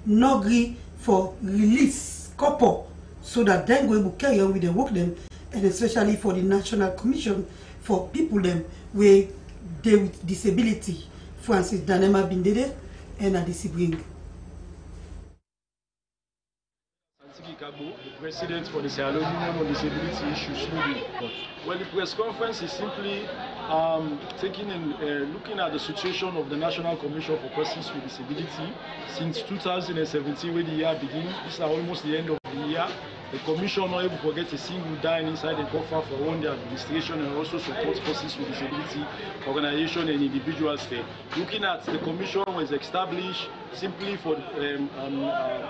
no agree for release couple so that then go able to carry on with the work them, and especially for the National Commission for people them where they with disability. Francis Danema Bindede and Adisi Bring. The president for the Sierra Leone Union on Disability Issues. Well, the press conference is simply looking at the situation of the National Commission for Persons with Disability since 2017, when the year began. This is almost the end of the year. The Commission not able to get a single dime inside the buffer for one the administration and also support persons with disability organization and individuals there. Looking at the Commission was established simply for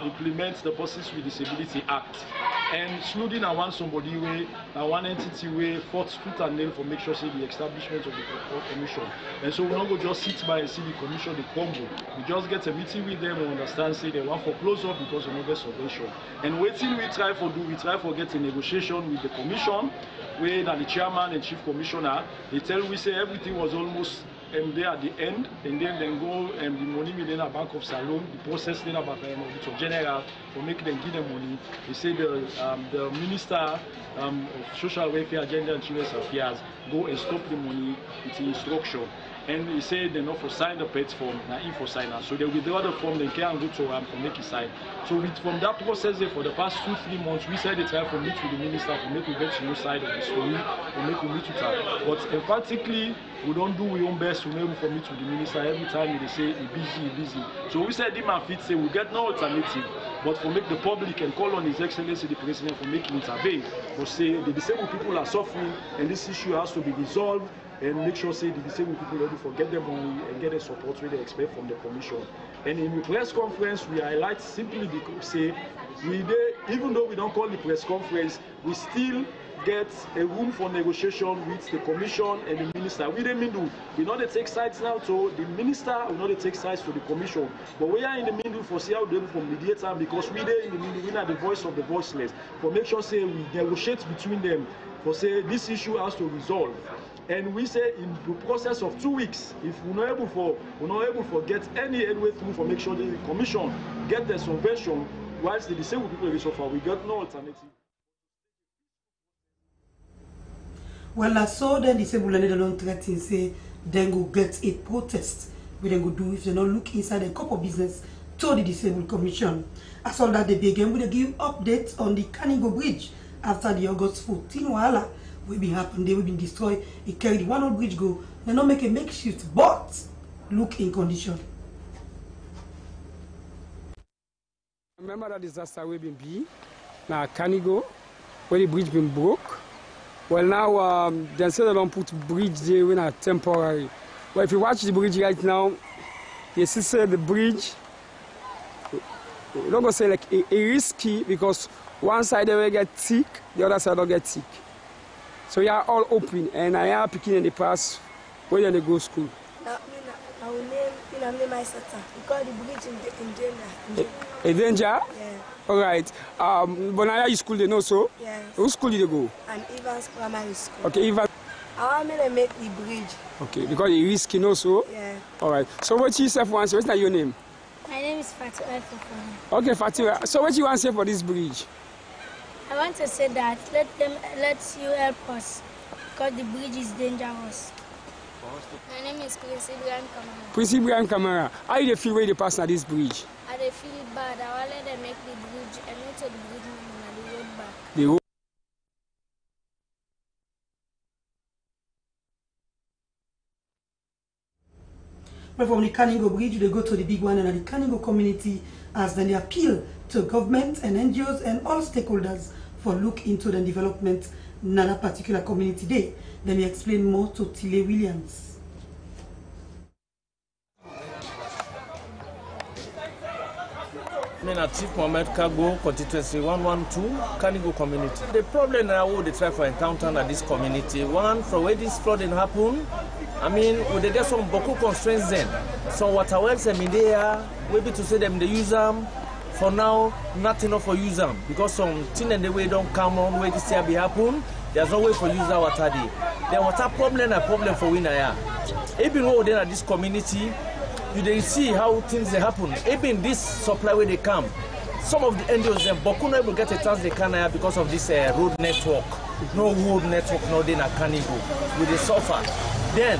implement the Persons with Disability Act. And excluding one somebody way, one entity way, fought tooth and nail for make sure say the establishment of the Commission. And so we don't go just sit by and see the Commission the combo. We just get a meeting with them and understand say they want for close up because of no subvention. And waiting we try for get a negotiation with the Commission, where the chairman and chief commissioner, they tell we say everything was almost there at the end, and then they go and the money within a bank of Salon, the process then about the general for making them give them money. They say the minister of social welfare, agenda and children's affairs go and stop the money with instruction. And he said they not for sign the pet form, now if for sign. So they withdraw the form, they can't go to for make it sign. So from that process for the past 2-3 months, we said they try to meet with the minister for make we get to no side of the story, for make we meet with her. But emphatically, we don't do our own best to able for meet with the minister every time they say he's busy. So we said him and fit say we get no alternative, but for make the public and call on His Excellency the President for making intervene. But say the disabled people are suffering and this issue has to be resolved. And make sure say the disabled people ready for get their money and get the support we they expect from the Commission. And in the press conference, we highlight simply because say even though we don't call the press conference, we still get a room for negotiation with the Commission and the minister. We don't do. We know they take sides now to the minister, we know they take sides to the Commission. But we are in the middle for see how they for mediator because we there in the middle, we are the voice of the voiceless. For make sure say we negotiate between them for say this issue has to resolve. And we say in the process of 2 weeks, if we're not able to get any headway through for make sure that the Commission get the subvention, whilst the disabled people so far, we got no alternative. Well, I saw the disabled and they don't threaten say then go get a protest. We then go do if they don't look inside the couple business to the Disabled Commission. I saw that they began with a give updates on the Canigo Bridge after the August 14 wahala. Will be happen, they will be destroyed. It carried one old bridge go. They not make a makeshift, but look in condition. Remember that disaster we been now Canigo, where the bridge been broke. Well now they say they don't put bridge there when are temporary. Well if you watch the bridge right now, you see say the bridge we're not gonna say like a risky because one side they will get thick, the other side don't get thick. So you are all open, and I am picking in the past where they go school. I will name my sister because the bridge in danger. In danger? Yeah. All right. Bonoh you school they know so? Yes. Whose school did they go? And Evans Primary School. Okay, Evans. I want me to make the bridge. Okay, because it's risky, no so? Yeah. All right. So what you say for answer? What's your name? My name is Fatima. Okay, Fatima. So what you want to say for this bridge? I want to say that let you help us because the bridge is dangerous. My name is Slbc. Slbc Camera. How do you feel when you pass on this bridge? I feel it bad. I want let them make the bridge and not to the bridge and the road back. The road. But from the Canigo Bridge, they go to the big one and the Canigo community as then they appeal to government and NGOs and all stakeholders for look into the development in a particular community day. Let me explain more to Tile Williams. I'm Chief Mohammed Kago, constituency 112, Canigo community. The problem now they try to encounter in this community, one, from where this flooding happened, I mean, we they get some boku constraints then. Some water wells in there, maybe to say them they use them. For now, not enough for use them because some thing and the way don't come on where this year be happen. There's no way for use that water day. The water problem a problem for winner. Even though then at this community, they see how things they happen. Even this supply where they come, some of the NGOs them Bokuno will get a chance they can because of this road network. No road network, no they na Canigo with the suffer. Then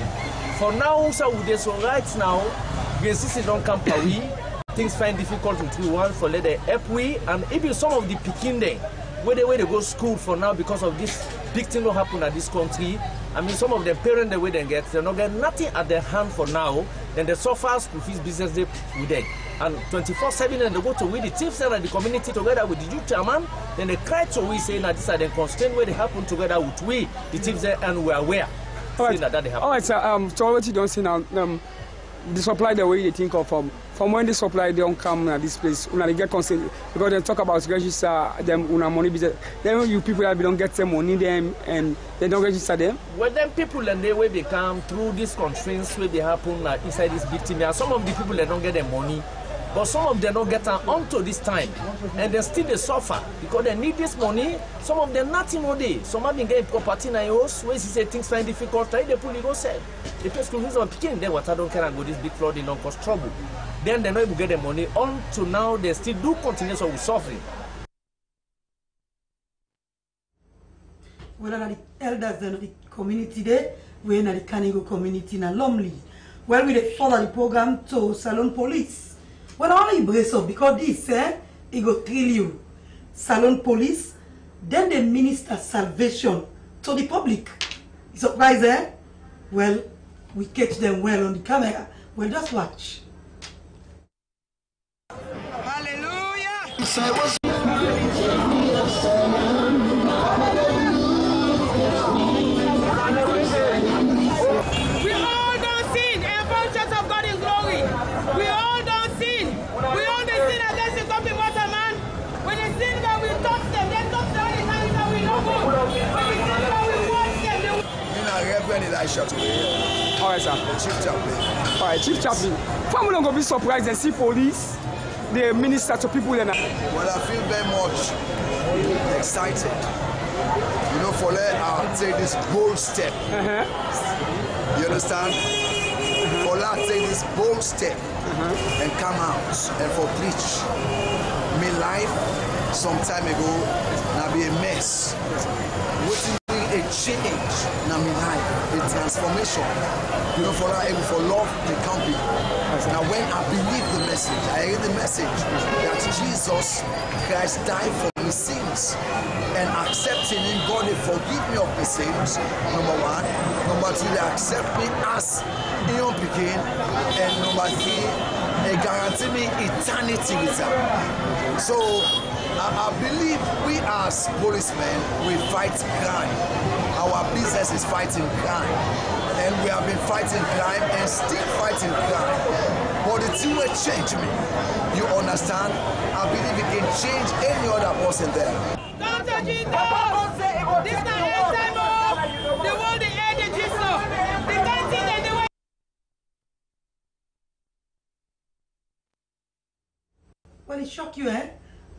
for now, so right now, grievances don't come per we. Things find difficult with we want for let the help we, and even some of the Pekin there where they go school for now because of this big thing will happen at this country. I mean, some of the parents the way they not get nothing at their hand for now. Then the suffer school fees business they with them. And 24/7 and they go to with the chiefs and the community together with the youth chairman. Then they cry to we saying that these are the constraints where they happen together with we, the chiefs there, and we are aware. All right, that they happen. All right, sir. So what you don't see now, the supply the way they think of from when the supply they don't come at this place, when they get concerned because they talk about register them una money business. Then you people that don't get them money them and they don't register them. Well, then people and they way they come through these constraints where they happen inside this big team. Some of the people they don't get their money. But some of them don't get onto this time, and they still they suffer because they need this money. Some of them nothing all day. Some have been getting property in the house where they say things find difficult. They pull it go sell. They pay school fees on picking. Then water don't care and go this big flooding don't cause trouble. Then they not able to get the money. On to now they still do continue so with suffering. Well, the elders in the community there, we're in the Canigo community in Lumley. Well, we follow the program to Salon Police. Well, I want to brace up because this, it go thrill you. Salon Police, then they minister salvation to the public. You surprised, eh? Well, we catch them well on the camera. Well, just watch. Hallelujah! We all don't sin and fall short of God in glory. We all don't sin. We all don't sin against the copy water man. When they sin that we touch them, they touch the only time that we know good. When we sin that we watch them, they All right, sir. Chief Chaplain. All right, Chief Chaplain. Family don't go be surprised and see police. They minister to people. Well, I feel very much excited. You know, for let I'll take this bold step. You understand? For let I'll take this bold step and come out and for preach. My life some time ago now be a mess. Waiting a change now my life, a transformation. You know, for that able for love the country. Now when I believe the message, I hear the message that Jesus Christ died for my sins and accepting him, God will forgive me of my sins, number one. Number two, they accept me as a young begin, and number three, they guarantee me eternity with them. So I believe we as policemen, we fight crime. Our business is fighting crime. And we have been fighting crime and still fighting crime. But the thing will change me. You understand? I believe it can change any other person there. don't touch it, though. This is not time of the world, the age of Jesus. The country and the way. Well, it shocked you, eh?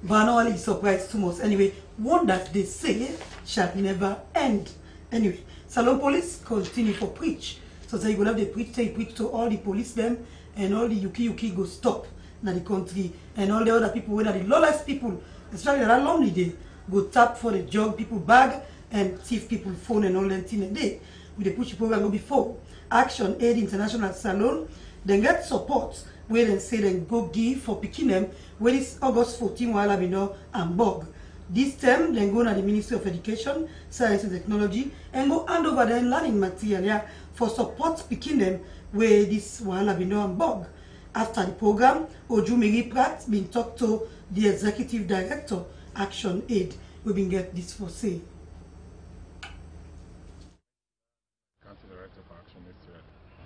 Bonoh is surprised too much. Anyway, one that they say shall never end. Anyway, Salon Police continue for preach. So say you go have the preach, say preach to all the police them and all the yuki go stop in the country and all the other people, whether the lawless people, especially that lonely day, go tap for the jog people bag and thief people phone and all that thing a day. With the push program go before. Action Aid International Salon, then get support where they say then go give for picking them where it's August 14 while I know and Bog. This term then go to the Ministry of Education, Science and Technology and go hand over their learning material for support picking them where this while I know and Bog. After the program, Oju Mary Pratt been talked to the Executive Director, Action Aid. We been get this for say.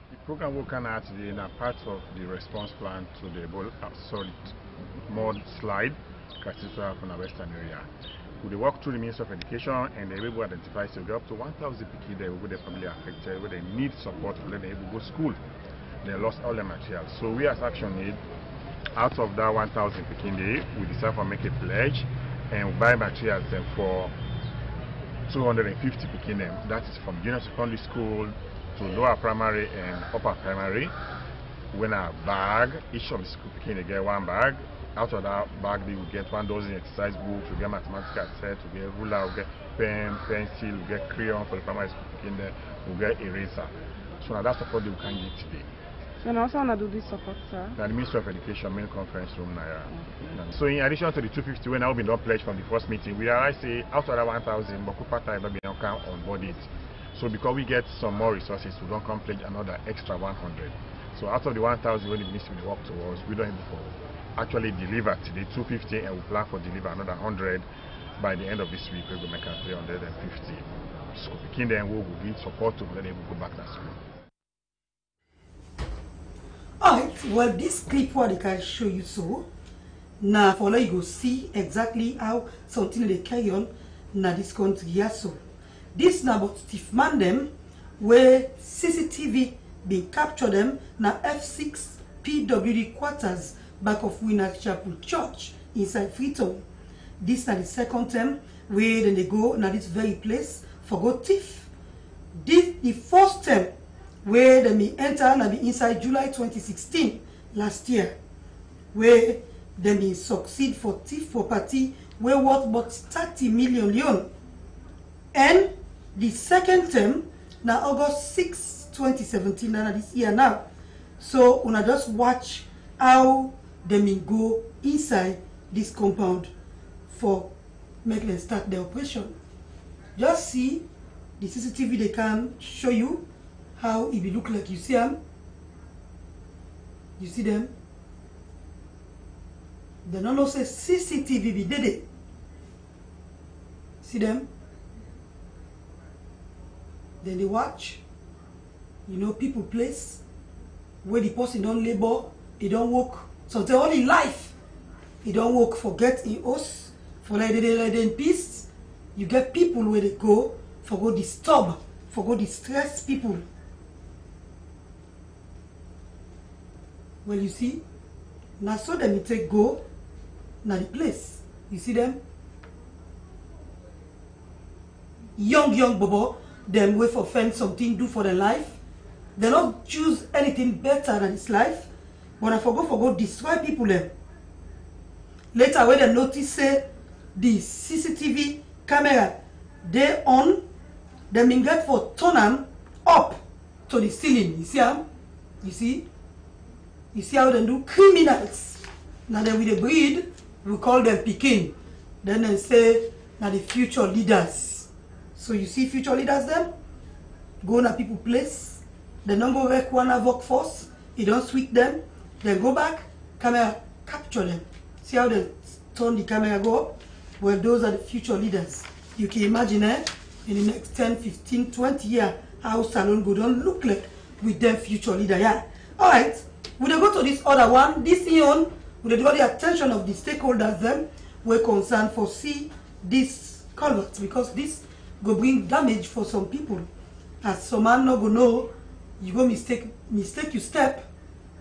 The program we can actually in a part of the response plan to the solid mudslide catastrophe from the western area. We walk through the Ministry of Education and they will identify so up to 1,000 people there who are family affected, where they need support for them able to go to school. They lost all their materials. So we as Action Aid, out of that 1,000 people there, we decided to make a pledge and buy materials then for 250 people them. That is from junior secondary school to lower primary and upper primary. win a bag. Each of the school picking they get one bag. Out of that bag, they will get 1 dozen exercise books, we get mathematical set, we get ruler, we get pen, pencil, we get crayon for the primary school picking there, we get eraser. So now that's support they can get today. And also want to do this support, sir? The Ministry of Education main conference room now. Okay. So in addition to the 250 when I've been done pledged from the first meeting, we realized say out of that 1,000, Boku Pata have been on board it. So because we get some more resources, we don't come pledge another extra 100. So out of the 1,000 when the ministry will work towards, we don't able for actually deliver today 250, and we plan for deliver another 100 by the end of this week. We will make 350. So picking them we will give support to let them go back to school. Alright, well this clip what they can show you so. Now for you go see exactly how something they carry on na this country here so. This now about Steve man them where CCTV been capture them na F6 PWD quarters back of Winners Chapel Church inside Freetown. This na the second time where then they go na this very place for go thief. This the first time where they may enter na be inside July 2016 last year, where they may succeed for thief property where worth about 30 million yuan. And the second term na August 6, 2017 na this year now. So una just watch how they may go inside this compound for make them start the operation. Just see the CCTV they can show you how it will look like. You see them? You see them? They don't know say CCTV be did it. See them? Then they watch. You know, people place where the person don't labor, he don't work. Sometimes only life, he don't work. Forget in us, for like they in peace. You get people where they go for go disturb, for go distress people. Well, you see, now so them take go, now the place. You see them? Young bobo, them wait for find something do for their life. They don't choose anything better than this life. But I forgot destroy people them. Later when they notice say the CCTV camera they on, they mean get for turn them up to the ceiling. You see how? You see? You see how they do criminals. Now then with the breed, we call them Pekin. Then they say now the future leaders. So you see future leaders them? Go na people place. They don't go work one workforce. You don't sweep them. Then go back, camera capture them. See how they turn the camera go up? Well, those are the future leaders. You can imagine in the next 10, 15, 20 years, how Salon go don't look like with them future leader. Yeah. Alright, we go to this other one. This on, we draw the attention of the stakeholders them were concerned for see this culvert because this go bring damage for some people. As some man no go know, you go mistake you step,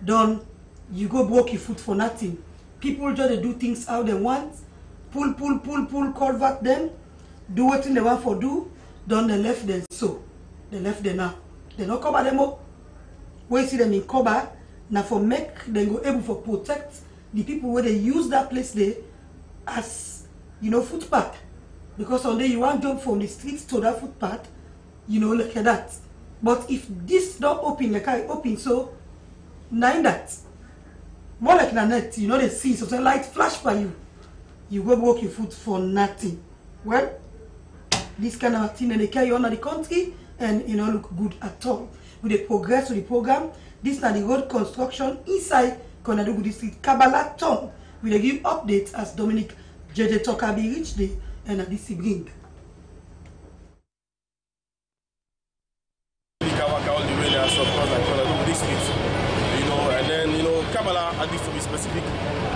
done. You go broke your foot for nothing. People just do things how they want. Pull, culvert them. Do what they want for do. Done they left them so. They left them now. They don't cover them up. When you see them in cover, now for make them go able for protect the people where they use that place there as you know footpath. Because on there you want jump from the streets to that footpath, you know, like that. But if this don't open like I open so nine that. More like a net, you know, they see something light flash by you. You go walk your foot for nothing. Well, this kind of thing and they carry on in the country and you know look good at all. With the progress of the program, this is the road construction inside Konadugu district, Kabbalah town. We give updates as Dominic JJ Tokabi reached there and at this bring. All the way there, so of course, like Konadugu district. And then, Kabbalah, at least to be specific.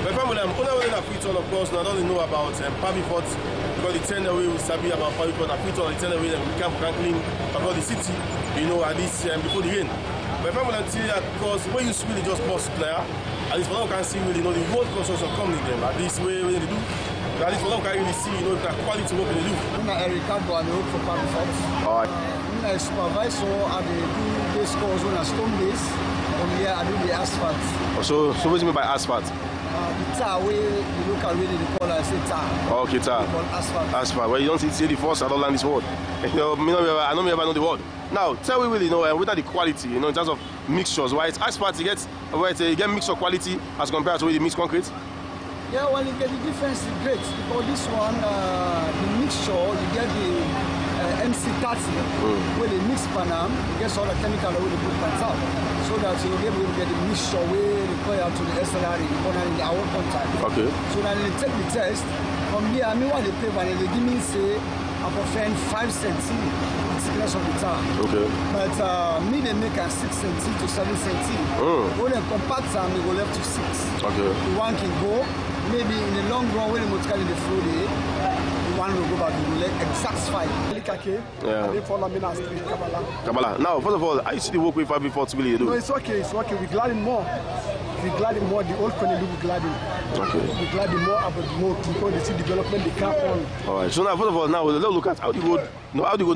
But family, I'm only in Afriton, of course, not only know about Pabifort, because the 10 away we sabi about Pabifort, Afriton, the 10 away we camp Franklin, about the city, at least before the rain. But family, I'm telling you, of course, when you really just boss player, at least for now, can see really, the road construction coming in them, at least where they do. At least for now, can really see, the quality work they do. I'm Ricardo, I work for Pabifort. I'm a supervisor at the 2 days course on a stone base. From here, I do the asphalt. So what do you mean by asphalt? The tar, where you look at really the color, I say tar. Oh, okay, tar. Called asphalt. Asphalt. Well, you don't see the first, I don't learn this word. You know, I don't ever know the word. Now, tell me really, without the quality, in terms of mixtures, right? Asphalt, you get mixture quality as compared to the mixed concrete? Yeah, well, you get the difference is great because this one, the mixture, you get the MC30, where they mix Panam, you get all the chemical where they put on top, so that you'll be able to get the mixture where they go out to the SLR in our contact. Okay. So then they take the test. From here, I mean what they pay when they give me say, I prefer 5 cents the thickness of the tar. Okay. But me they make a 6 cents to 7 cents. When they compact them, they go left to 6. Okay. The one can go. Maybe in the long run, when the motor in the flow, the one will go back to the exact spike. Yeah. They follow me now street, Kabbalah. Now, first of all, I see the work with Fabi for really do. No, it's okay. We glad him more. We glad him more. The old Connie we glad him. Okay. We glad him more about more because they see development, they can't on. All right. So now, first of all, now let's look at how the road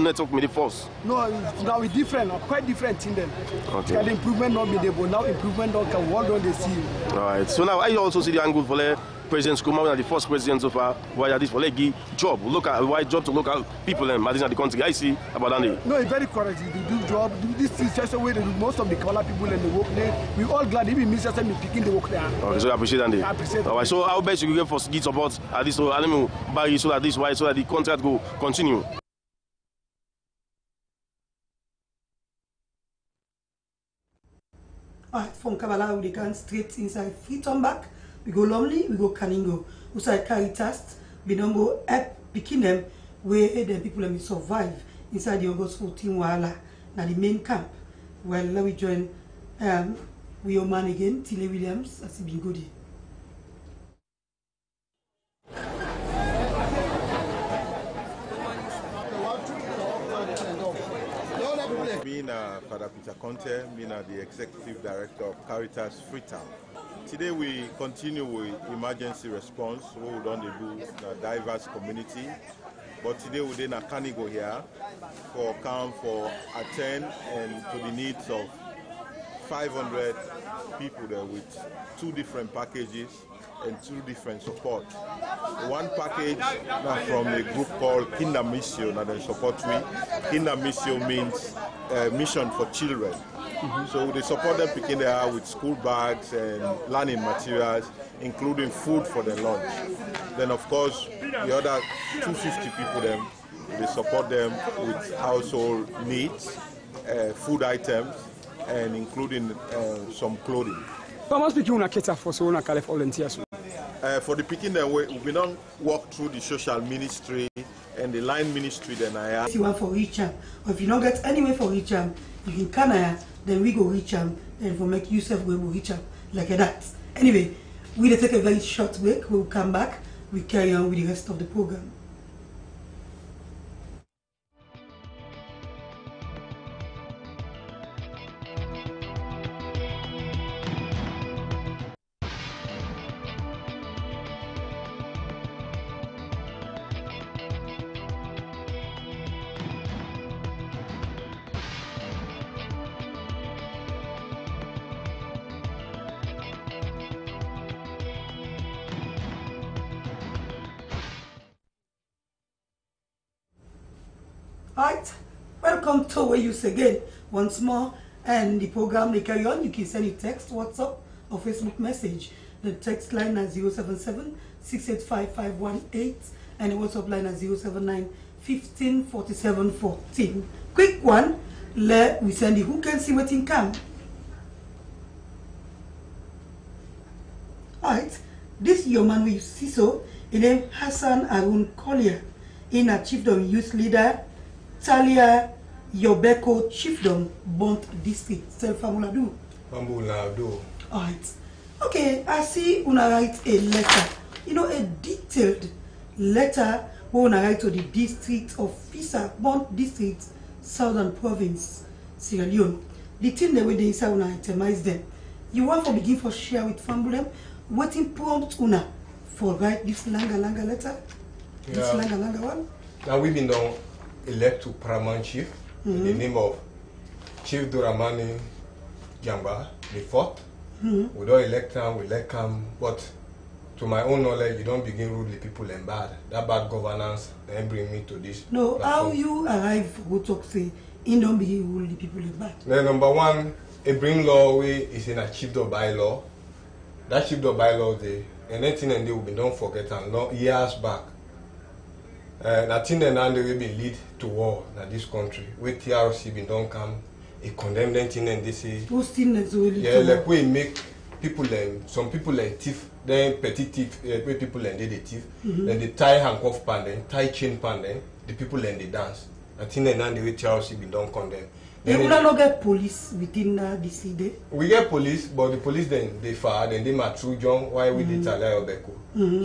network made it first. No, now we're different. Quite different in them. Okay. The improvement not be there, but now improvement don't come. What don't they see? All right. So now I also see the angle for the President Kuma, the first president so far, why are this for like job? Look at why job to look at people and in the country. I see about that. No, it's very correct. You do job. This is just a way to do most of the color people and the work there. We all glad even Mr. Semi picking the work there. Okay, so I appreciate that. I appreciate. All right. So how best you get for get support at this so animal buy so that this why so that the contract go continue. All right, from Kabbalah we can straight inside Freetown back. We go Lumley, we go Kaningo. We say Caritas, we don't go help picking them where the people let me survive inside the August 14 Wahala, now the main camp. Well, let me join with your man again, Tilly Williams, as he been good. Being Father Peter Conte, being the Executive Director of Caritas Freetown. Today we continue with emergency response, what we don't do the diverse community. But today we're in a Canigo here for camp for attend and to the needs of 500 people there with 2 different packages and 2 different support. One package from a group called Kinder Mission that they support me. Kinder Mission means mission for children. So they support them picking their with school bags and learning materials, including food for their lunch. Then of course the other 250 people them, they support them with household needs, food items, and including some clothing. How much people you cater for so you can volunteers? For the picking them, we don't walk through the social ministry and the line ministry. Then I have. If you want for reach or if you don't get anywhere for reach you can Canada, then we go reach and for make yourself we will reach like that. Anyway, we'll take a very short break. We'll come back. We carry on with the rest of the program. Alright, welcome to Where You Say Again once more, and the program they carry on. You can send a text, WhatsApp or Facebook message. The text line is 077-685-518 and the WhatsApp line is 079-15-47-14. Quick one, let we send the who can see what in camp. Alright, this your man we see so, his name Hassan Arun Collier, in a chiefdom youth leader. Talia Yobeko Chiefdom Bont District. Self-Famuladu. Famuladu. Alright. Okay, I see una write a letter. You know, a detailed letter who una write to the district officer, Bont District, Southern Province, Sierra Leone. The thing that we dey inside una itemize them. You want to begin for share with family what prompt una for write this langa letter? Yeah. This langa one? Now we've been done elect to Paramount Chief in the name of Chief Duramani Jamba, they fought. We don't elect them, we elect them, but to my own knowledge, you don't begin rule the people and bad. That bad governance then bring me to this. No, platform. how you arrive go talk say in don't begin rule the people and bad? Then number one, a bring law way is in achieved by law. That achieved by law they and anything and they will be don't forget and long years back. Nothing and they will be lead to war in this country. With TRC been don't come, a condemned anything and they say yeah, like we make people some people thief, then petty thief, people and they thief, then they tie handcuff pan, then tie chain pan, then the people and they dance. I think then the way TRC been done condemn. You will not get police within the city. We get police, but the police then they far, then they mature John why we did tell Obeko.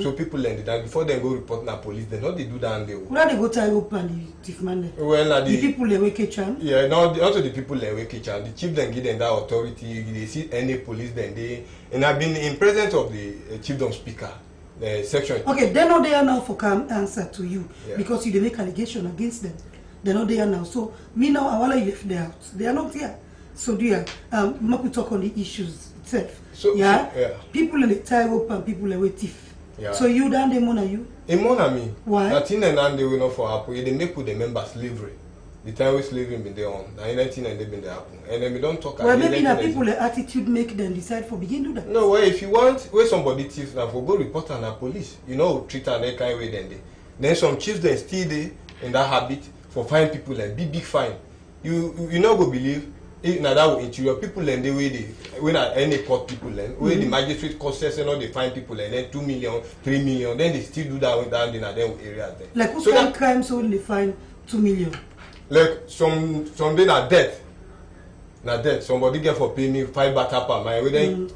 So people then they dance before they go report na police, they not they do that and they. Where they go tie up and the thief man? Well, the people they wake chan. Yeah, no, also the people they wake chan. The chief then give them that authority. They see any police then they and I've been in presence of the chiefdom speaker. The section. Okay, they're not there now for come answer to you because you they make allegation against them. They're not there now. So me now I want to left them out. They are not here. So dear, we talk on the issues itself. So people in the tie up and people in the thief. Yeah. So you down the money you? A money me. Why? Nothing and they will not for happen. They make with the member slavery. The time we slavery been there on. 19 and they been there happen. And then we don't talk. Well, maybe the people the attitude make them decide for begin do that. No, well, if you want where somebody thief now for go report on the police, you know, treat and that kind of way then some chiefs then still there in that habit for fine people and big fine. You not go believe if now that interior people and the way they when any court people and where the magistrate court says and all they fine people and then 2 million, 3 million, then they still do that down in them areas there. Like who can crimes only fine 2 million? Like some day na death. Na death. Somebody get for pay me 5 baht per mile. Then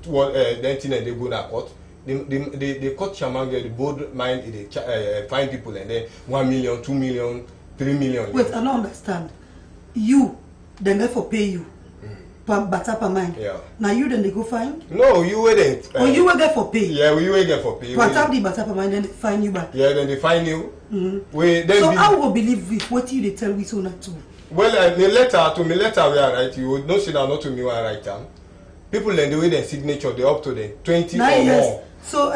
then thing and they go na court. The court chairman get the board mind they fine people and then 1 million, 2 million, 3 million. Wait, I don't understand. You then therefore pay you per baht per mile. Yeah. Now you then they go fine? No, you were then. You were there for pay. Yeah, we were there for pay. But after the baht per mile, then they fine you back. Yeah, then they fine you. So how will believe if what you they tell we so not to? Well, me letter we are right. You would not say that not to me where I write them. People then the way their signature they up to the 20 or more. So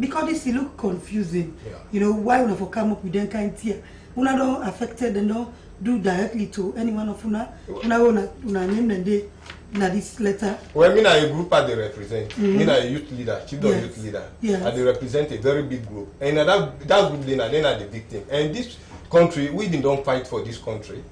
because this look confusing, you know why we not come up with that kind here? Una don't affected and don't do directly to anyone of una name them they na this letter. Well, me na a group I they represent. Me na a youth leader, chief of youth leader. Yes. I they represent a very big group. And that group then are the victim. And this country, we don't fight for this country.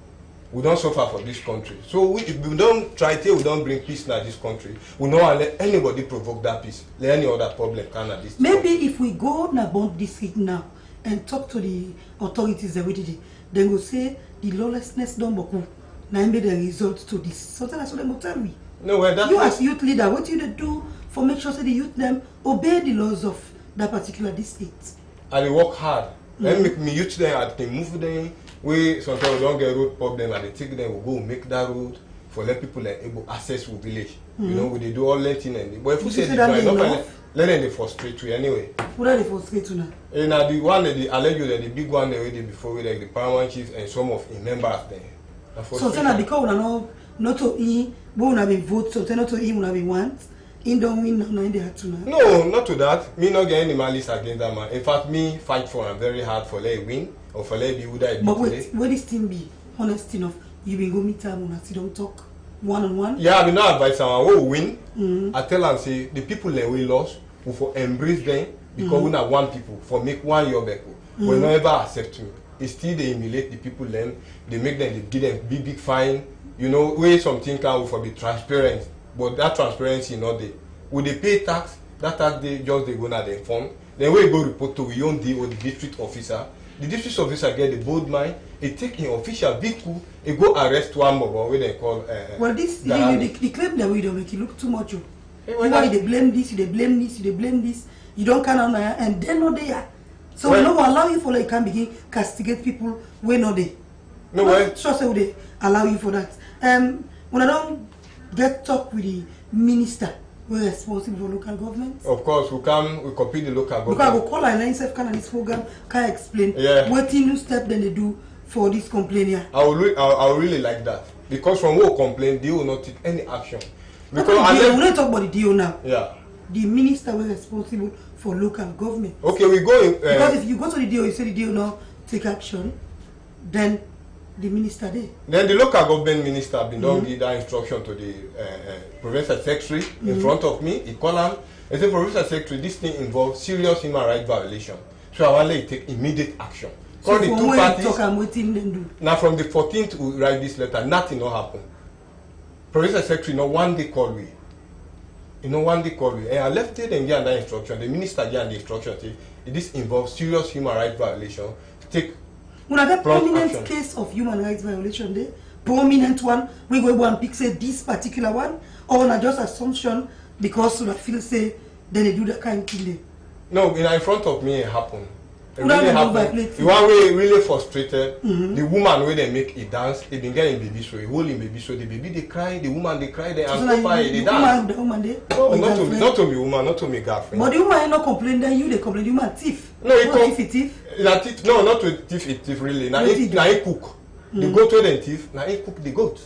We don't suffer for this country. So if we don't try to, we don't bring peace in this country. We don't let anybody provoke that peace. Let any other problem can at this. Maybe if we go na bond district now and talk to the authorities already, then we'll say the lawlessness done boku. Now made the result to this. Something that's what they will tell me. No, well, you as youth leader, what you do for make sure that the youth them obey the laws of that particular district? I work hard. Then make me youth them, I can move them. We sometimes we don't get road problem and they take them, we go make that road for let people like able access to village. You know, they do all that thing and but if you say that let them they frustrate you anyway. What are they frustrate you now? And the one that they allege that the big one they already before with like the paramount chief and some of the members there. So tell because we not to eat, but we have been vote, so not to eat, we have been want. In don't win now in the heart tonight. No, not to that. Me not get any malice against that man. In fact, me fight for him very hard for let win or for let be who that. But wait, where this thing be honest enough? You been go meet them and sit don't talk one on one. Yeah, I mean not advise someone who win. I tell them say the people that we lost, we for embrace them because we not one people for make one your people. Will not ever accept me. It's still they emulate the people them. They make them, they give them big fine. You know, where something can for be transparent. But that transparency not there. When they pay tax, that tax they just they go now they inform. Then we go report to we own deal with the district officer. The district officer get the bold mind. He take an official vehicle. He go arrest one mobile where they call. Well, this the claim that we don't make it look too much. You know, they blame this, they blame this, they blame this. You don't come on there and they're not there. So well, we don't allow you for like can begin castigate people when not there. No way. Sure, so they allow you for that. When I don't get talk with the minister, we're responsible for local government. Of course, we copy the local government. Because we call our line self kind of this program, can explain what new step then they do for this complaint here. I would really like that. Because from who complain, they will not take any action. Because we don't talk about the deal now. Yeah. The minister was responsible for local government. Okay, we go in. Because if you go to the deal, you say the deal now take action, then the minister there. Then the local government minister been don't give that instruction to the provincial secretary in front of me. He call him. He say, provincial secretary, this thing involves serious human rights violation. So I want to take immediate action. So the from two when parties, you talk and waiting them do. now from the 14th we write this letter, nothing no happen. Provincial secretary, no one day call we. You know, one day call me, and I left it and gave that instruction. The minister gave the instruction. Say, this involves serious human rights violation. Take when I get prominent action. Case of human rights violation there, prominent one, we go and pick say this particular one, or not just assumption because I feel say then they do that kind of thing there. No, in front of me it happened. It Well, really I don't know happened. The one way really frustrated. The woman where they make it dance, they been getting baby so, holding baby so the baby they cry, the woman they cry, they So amplify, they dance. The woman there. No, not to me woman, not to me girlfriend. But the woman ain't not complain, then you they complain. The woman thief. No, he not thief. No, not to thief. It thief really. Now he cook. The goat where they thief. Now he cook the goat.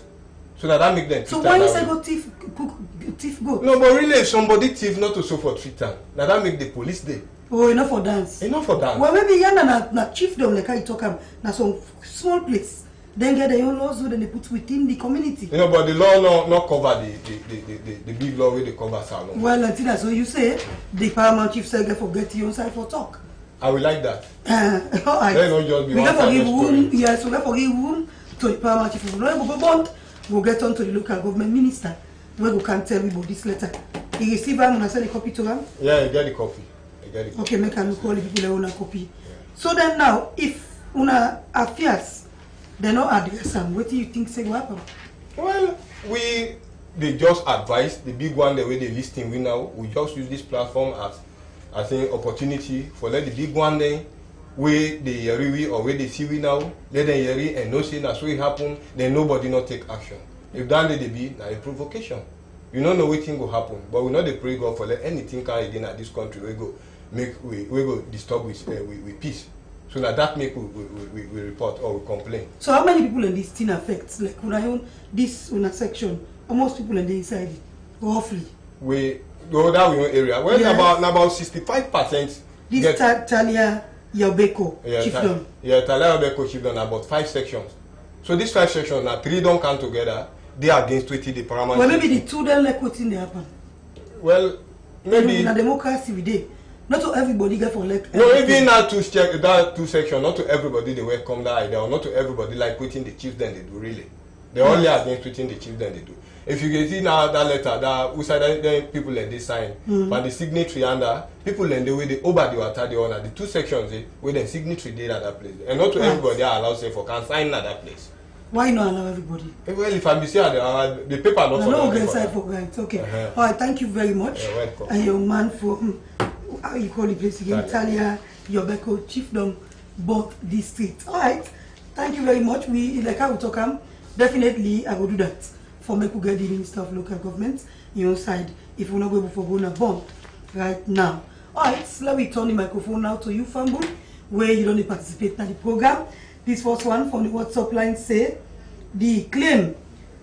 So that make them. So why you say go thief cook thief goat? No, but really, if somebody thief not to so for 3 times, now that make the police day. Oh, enough for dance. Enough for dance. Well, maybe you're not chiefdom like I talk na some small place. Then get their own laws so then they put within the community. You know, but the law not cover the big law where they cover salon. Well, until that's what you say, the paramount chief said forget your side for talk. I will like that. All right. Let not just be we one forgive sided room. story. Yes, we forgive room to the paramount chief. We'll get on to the local government minister. Where we can tell me about this letter. He received him and I send a copy to him. Yeah, you get the copy. Okay, make a look all the people that own a copy. Yeah. So then now, if una affairs, they not address them, what do you think say will happen? Well, they just advise the big one the way they listing we now. We just use this platform as I think opportunity for let the big one then where they hear we or where they see we now, let them hear it and no say that so it happen, then nobody not take action. If that they be now a provocation. You don't know what thing will happen, but we know they pray God for let anything can again at this country we go disturb with peace. So that make we report or we complain. So how many people in this thing affects? Like when I own this section, almost people in the inside it, roughly. We go that we own area. Well, yes. about 65%. This Talia Yobeko chiefdom. Yeah, Talia Yobeko chiefdom about 5 sections. So these 5 sections now 3 don't come together. They are against 20 the paramount. Well, maybe the 2 then like what thing they happen. Well, maybe in a democracy we did. Not to everybody get for elect. No, even that 2 sections, not to everybody they welcome that idea, or not to everybody like quitting the chiefs then they do really. They only against quitting the chiefs then they do. If you get see now that letter, that who said that people and they sign, but the signatory under people and the way they over the water the honor the 2 sections where the signatory did at that place, and not to everybody are allowed say for can sign at that place. Why not allow everybody? Well, if I be say the paper not for no inside for right. Okay. All right. Thank you very much. You're welcome. And your man from how you call the place again? Talia Yobeko chiefdom, both district. All right. Thank you very much. We like how we talk. Definitely, I will do that for me to get the Minister of Local Government your side. If we're not going for going bomb right now. All right. So let me turn the microphone now to you, Fambu, where you don't participate in the program. This first one from the WhatsApp line say the claim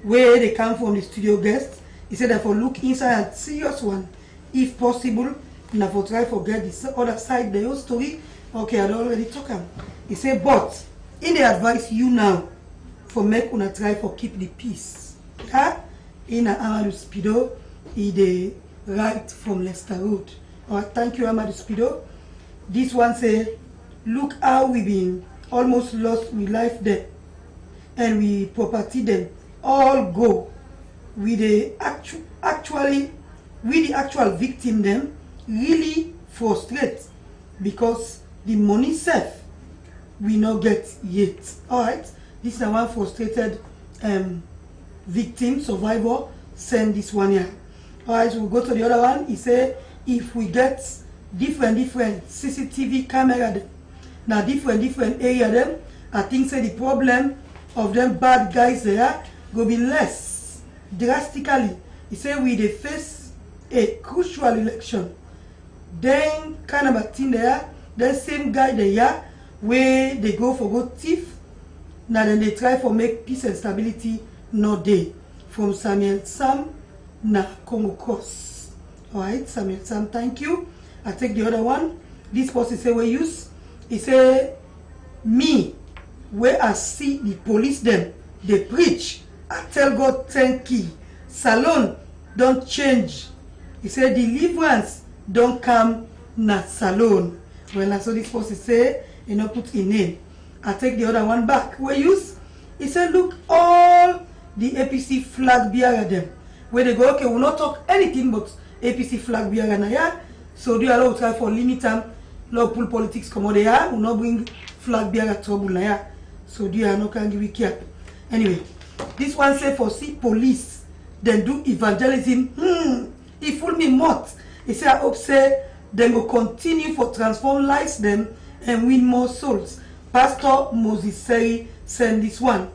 where they come from the studio guest. He said that for look inside a serious one, if possible, and for try forget this other side the whole story. Okay, I already talk him. He said, but in the advice you now for make una try for keep the peace. Yeah? In Amadou Speedo, he the right from Leicester Road. All right, thank you, Amadou Speedo. This one say, look how we been almost lost we life there and we property them all go with the actual victim them really frustrate because the money safe we not get yet. All right, this is one frustrated victim survivor send this one here. All right, so we'll go to the other one. He say if we get different CCTV camera now different area them, I think say the problem of them bad guys there go be less drastically. He say we they face a crucial election. Then kind of a thing there, the same guy there where they go for good thief. Now then they try for make peace and stability no day. From Samuel Sam na Congo Cross. Alright, Samuel Sam, thank you. I take the other one. This person say we use. He say me where I see the police them, they preach. I tell God thank you. Salon don't change. He say deliverance don't come na salon. Well, I saw this person say, you know, put in name. I take the other one back. We use. He said, look, all the APC flag bearer them. Where they go, okay, we'll not talk anything but APC flag bearer na ya. So do allow try for limit time. Law pull politics come out there. Will not bring flag bearer trouble na ya. So do you no can give you cap. Anyway, this one say for see police, then do evangelism. He fool me mot. He say I hope say then go continue for transform lives them and win more souls. Pastor Sisay send this one.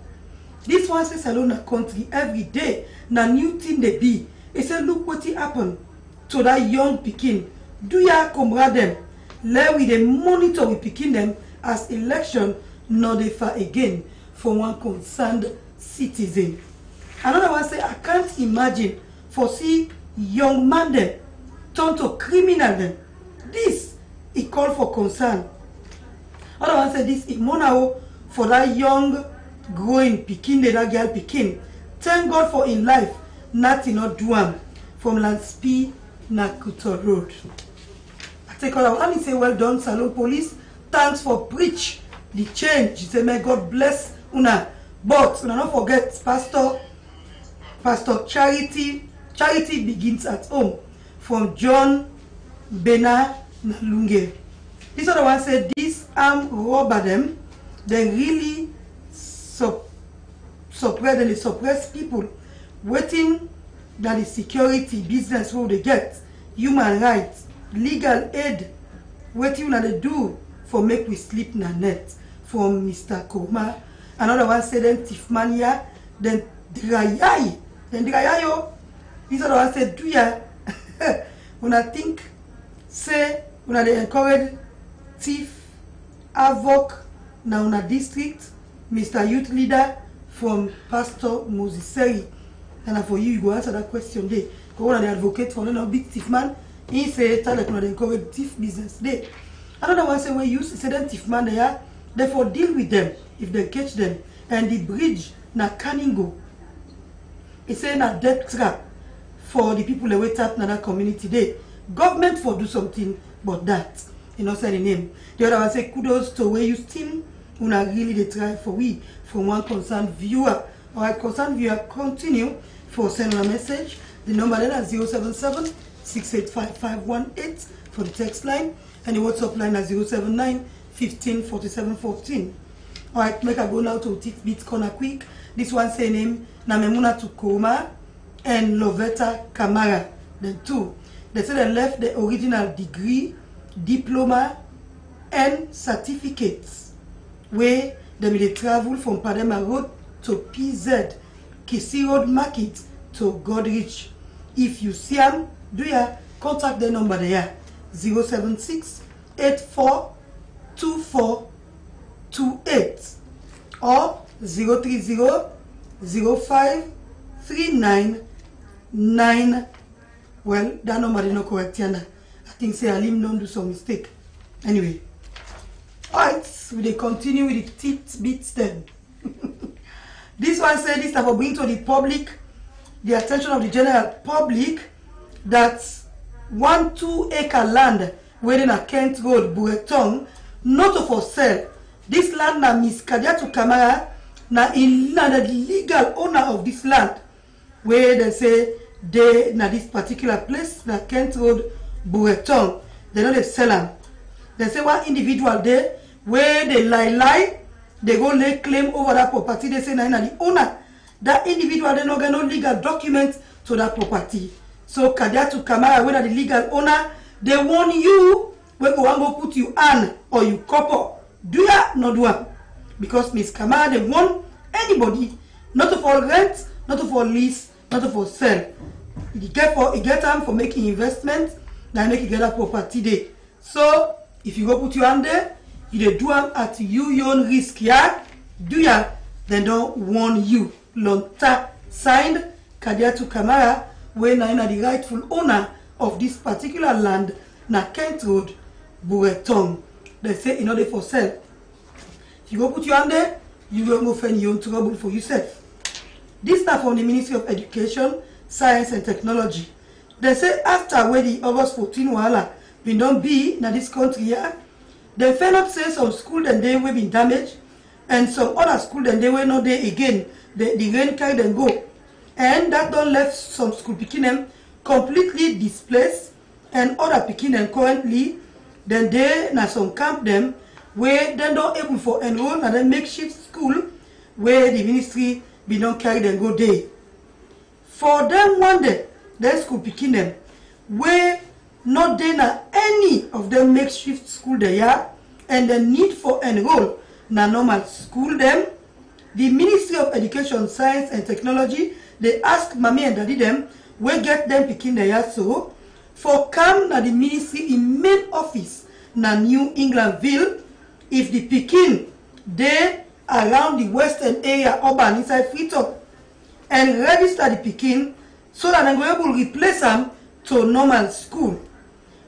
This one says alone a country every day. Na new thing they be. He said look what it happened to that young pikin. Do ya comrade them? Let we the monitor we pikin them as election not they far again for one concerned citizen. Another one say I can't imagine for see young man them turn to criminal them. This he called for concern. Other one say this is Bonoh for that young growing pikin, that girl pikin. Thank God for in life, nothing not do am from Slbc na Kuto Road. I take all and he say well done, Salon Police. Thanks for preach the change. He say may God bless una. But una not forget Pastor Charity begins at home from John Bena Nalunge. This other one said this armed robber them, they really suppress people waiting that the security business will they get, human rights, legal aid, waiting that they do for make we sleep na net from Mr. Koma. Another one said then Tifmania, then Drayai, then Drayayo. This other one said do ya when I think say when they encourage thief, havoc, now in a district, Mr. Youth Leader from Pastor Sisay. And for you go answer that question there. Because one of the advocate for a big thief man, he say tell like they encourage thief business there. Another one say when you say them thief man there, therefore deal with them if they catch them. And the bridge na Kaningo. He say na death trap for the people that wait up in that community there. Government for do something but that. You know, say the name. The other one say kudos to where you still una really they try for we from one concerned viewer. Alright, concerned viewer continue for send a message. The number then is 077 685518 for the text line and the WhatsApp line is 079 15 47 14. Alright, make I go now to Tidbit Corner quick. This one say name Namemuna Tukoma and Lovetta Kamara. Then two. They say they left the original degree, diploma and certificates where they will travel from Padema Road to PZ, Kisi Road Market to Godrich. If you see them, do ya contact the number there 076 84 24 28 or 030 05 39 9. Well, that number is not correct, Yana. I think say Alim don't do some mistake. Anyway. Alright, we continue with the tidbits then. This one said this for bring to the public, the attention of the general public, that 1-2 acre land within a Kent Road, Buretong, not for sale. This land na Miss Kadiatu Kamara, na the legal owner of this land, where they say they na this particular place, na Kent Road, Buretong, they know they sell them. They say one individual there, where they lie, they go lay claim over that property. They say na the owner. That individual they no get no legal document to that property. So Kadiatu Kamara, whether the legal owner, they warn you when go put you on or you couple. Do ya not do it? Because Miss Kamara they warn anybody not to for rent, not to for lease, not to for sell. He get time for making investment, now make you get that property there. So if you go put your hand there, you do them at your own risk, yeah? Do ya? They don't warn you. Lonta signed Kadiatu Kamara when na the rightful owner of this particular land, na Kent Road, Buretong. They say in order for sale. If you go put your hand there, you will go find your own trouble for yourself. This is from the Ministry of Education, Science and Technology. They say after where the August 14 wahala been done be in this country here, they fail not say some school then they will be damaged, and some other school then they will not there again. The rain carry them go. And that don't left some school picking them completely displaced, and other picking them currently, then they na some camp them where they don't able for enroll and then makeshift school where the ministry be don't carry them go there. For them one day, they school picking them where not there na any of them makeshift school they are, and the need for enroll na normal school them. The Ministry of Education, Science and Technology, they ask mommy and daddy them where get them picking their so for come na the ministry in main office na New Englandville. If the picking they around the western area urban inside Freetown and register the picking so that they go able to replace them to normal school.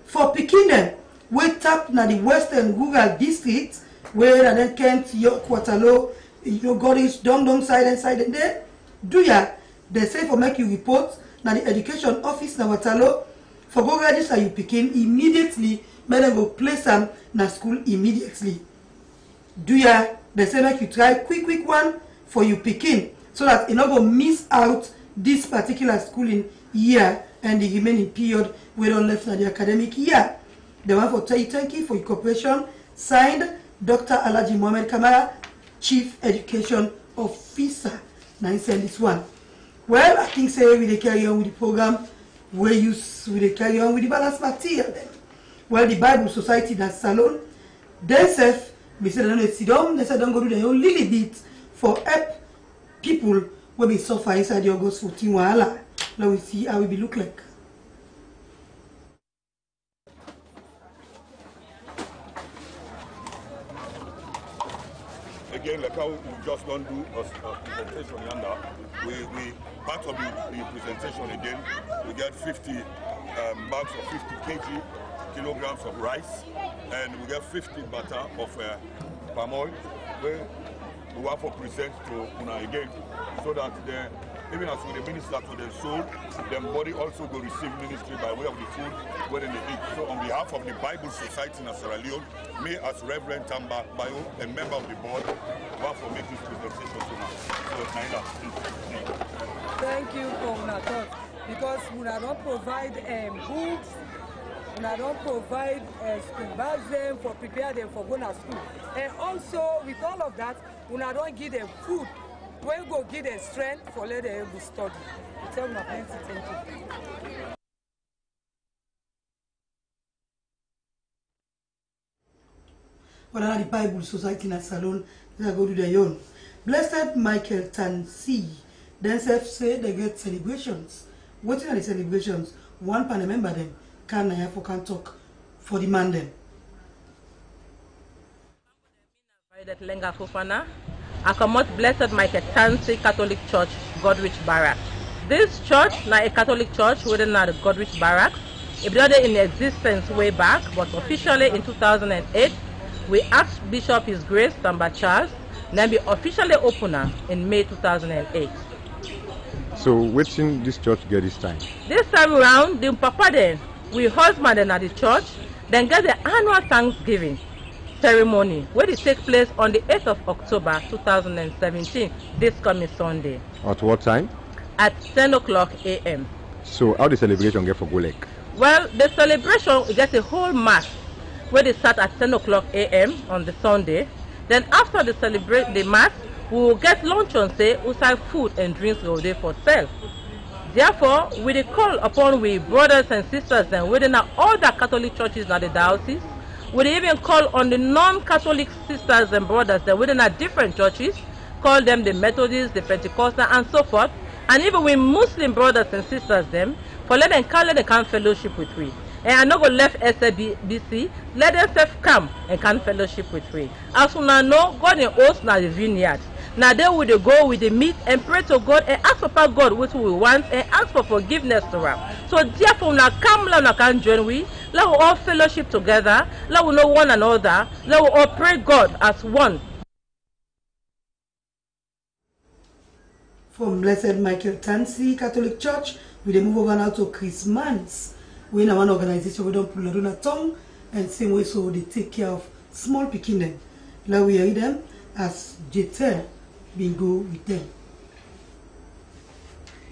For picking them, we tap na the western rural district where then Kent, York, Waterloo, Gorish, Dong side and side and there. Do ya? They say for make you report na the education office na Waterloo for go register you picking immediately. May they go place them na school immediately. Do ya? They say make you try quick one for you picking so that you not go miss out this particular schooling year and the remaining period we don't left na the academic year. They want for thank you for your cooperation. Signed, Dr. Alhaji Mohamed Kamara, Chief Education Officer. Now he send this one. Well, I think say we dey carry on with the program. We dey carry on with the balance material then. Well, the Bible Society that salon, they say we say they don't sit down. They say don't go do their own little bit for help people will be suffer inside the August 14 wahala. Now we see how it be look like. Again, like how we just don't do a presentation yonder, we part of the presentation again, we get 50 bags of 50 kilograms of rice, and we get 50 batter of palm oil, where we want to present to Una again, so that even as we minister to their soul, their body also will receive ministry by way of the food where they eat. So on behalf of the Bible Society in Sierra Leone, me as Reverend Tamba Bayo, a member of the board, want to make this presentation tonight. So Naida, please. Thank you for Una talk, because Una don't provide books, Una don't provide school bags them for prepare them for going to school. And also with all of that, Una don't give them food. When we go give them strength for let them able study. We tell my parents thank you. Well, the Bible Society in Salon, they go to their own. Blessed Michael Tansi, then say they get celebrations. What are the celebrations? One panel member them can talk for the man them. Lenga Fofana. I come out Blessed Michael Tansi Catholic Church, Godrich Barracks. This church, na a Catholic church within the Godrich Barracks. It was in existence way back, but officially in 2008, we asked Bishop His Grace Tamba Charles, then be officially opener in May 2008. So what's in this church get this time? This time around, the Papa then, we husband at the church, then get the annual Thanksgiving ceremony, where it takes place on the 8th of October 2017, this coming Sunday. At what time? At 10 o'clock a.m. So how the celebration get for Golek? Well, the celebration, we get a whole mass, where they start at 10 o'clock a.m. on the Sunday. Then after the mass, we will get lunch on say, outside food and drinks all day for sale. Therefore, we call upon we brothers and sisters and within all the Catholic churches in the diocese. We even call on the non-Catholic sisters and brothers that within our different churches, call them the Methodists, the Pentecostal, and so forth. And even with Muslim brothers and sisters them, for let them come fellowship with we. And I not go left Slbc, let them come and can fellowship with we. As we know, God in host na the vineyard. Now they will go with the meat and pray to God and ask for God what we want and ask for forgiveness to Him. So therefore, now come, now can join we. Let we all fellowship together. Let we know one another. Let we all pray God as one. From Blessed Michael Tansy Catholic Church, we then move over now to Christmas. We in one organization we don't pull a tongue and same way so they take care of small picking. Now we hear them as Jeter being go with them.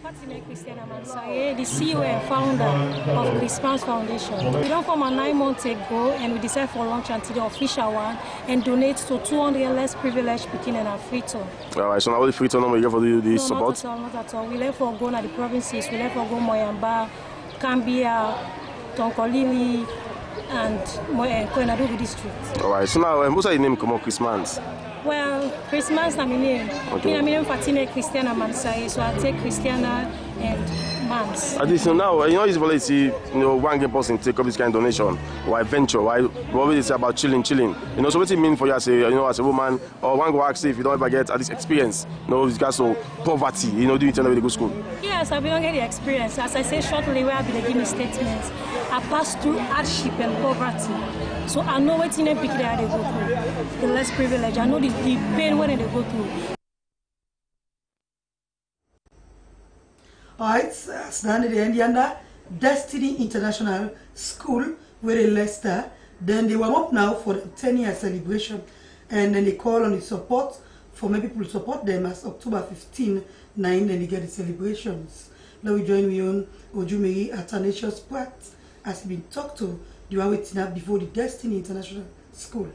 The CEO and founder of Christmas Foundation. We don't form a 9 months ago and we decided for launch until the official one and donate to 200 less privileged picking and Afrito. Alright, so now what the free turn we get for the support? Not at all. We left for go to the provinces, we left for go Moyamba, Cambia, Tonkolili, and Koenadu district. Alright, so now what's your name come on Christmas? Well, Christmas na my name. Okay. My name Fatime Christiana Mansaye, so I take Christiana and Mams. At least now, it's volunteer, one game person take up this kind of donation, why venture, why we always say about chilling. So what it mean for you as a woman, or one go ask if you don't ever get at this experience, because of poverty, do you tell me to go to school? Yes, I don't get the experience. As I say shortly, where I be give me statements, I pass through hardship and poverty. So I know what in a big that they go through. The less privilege, I know the pain when they go through. Alright, stand at the end yonder, Destiny International School, where in Leicester. Then they warm up now for the 10-year celebration. And then they call on the support for many people to support them as October 15, 9, then they get the celebrations. Now we join me on Ojumeri Athanasius Pratt as he been talked to. You are waiting up before the Destiny International School.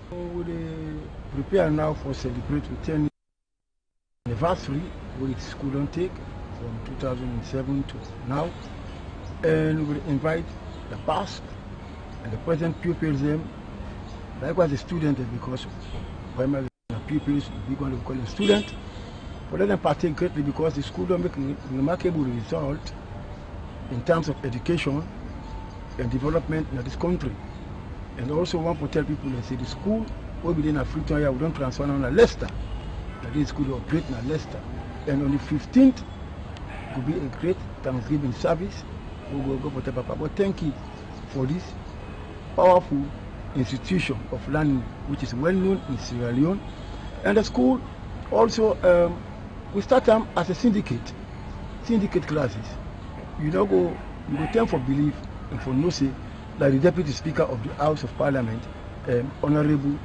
So we prepare now for celebrating 10th anniversary with school on take from 2007 to now, and we invite the past and the present pupils them, likewise the students, because primary pupils we going to call them students. But let them partake greatly because the school will make a remarkable result in terms of education and development in this country. And also want to tell people and say the school will be in Africa, we don't transfer on a Leicester. That is school operate in Leicester. And on the 15th will be a great Thanksgiving service. We will go for the Papa. But thank you for this powerful institution of learning which is well known in Sierra Leone. And the school also we start them as a syndicate classes. You go tend for belief and for no say that the Deputy Speaker of the House of Parliament, Honorable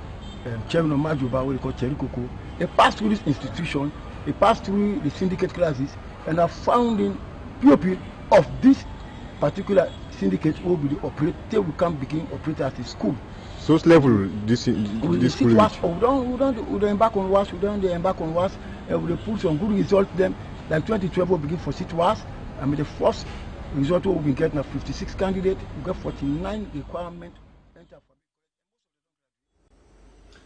Chairman of Majuba, what we call Cherikoko, he passed through this institution, he passed through the syndicate classes and are founding pupil of this particular syndicate will be the operator, we can begin operate at the school. So level this school. We don't embark on WAS, we don't embark on WAS, and we put some good results then. Like 2012 will begin for SITWAS, and with the first result will be getting 56 candidates, we got 49 requirements.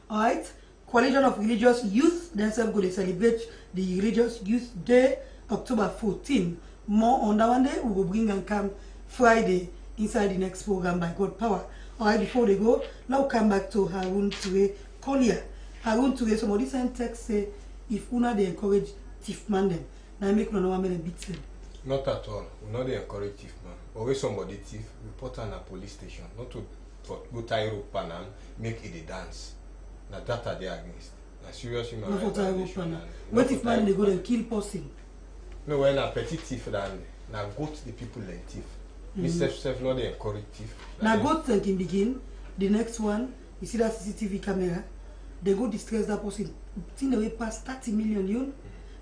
Alright, Coalition of Religious Youth themselves go to celebrate the Religious Youth Day, October 14. More on that one day, we will bring and come Friday inside the next program by God Power. Alright, before they go, now come back to Harun Toure Collier. Harun Toure, somebody sent text say, if una they encourage thief man them, now make no one beat them. Not at all. We not they encourage thief man. Always somebody thief, report on a police station. Not to go tie rope and make it a dance. Now that are they against. Now serious human rights violation. What if man they go and kill person? No, when a petty thief then now go to the people like thief. Me self not they encourage thief. Now go to can begin. The next one, you see that CCTV camera, they go distress that person. Think they will pass 30 million you.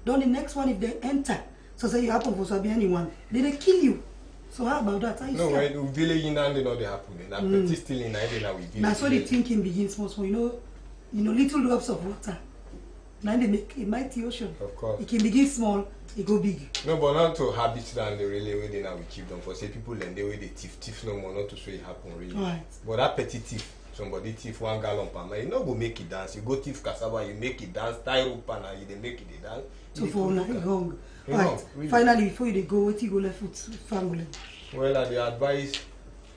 Then the next one if they enter, so say you happen for Sabi anyone, they kill you. So how about that? How you no, when village in and they know they happen. Now petty still in and now we village. That's what the thinking begins small. You know, little drops of water. Now they make a mighty ocean. Of course. It can begin small, it go big. No, but not to habits than the really way they now we keep them for say people and the way they thief no more, not to show it happen really. Right. But that petty thief, somebody thief 1 gallon per man, you not go make it dance. You go thief cassava, you make it dance, tie rope and you they make it dance. So for wrong. Right. Really. Finally, before you go, what you go left with family? Well, I advise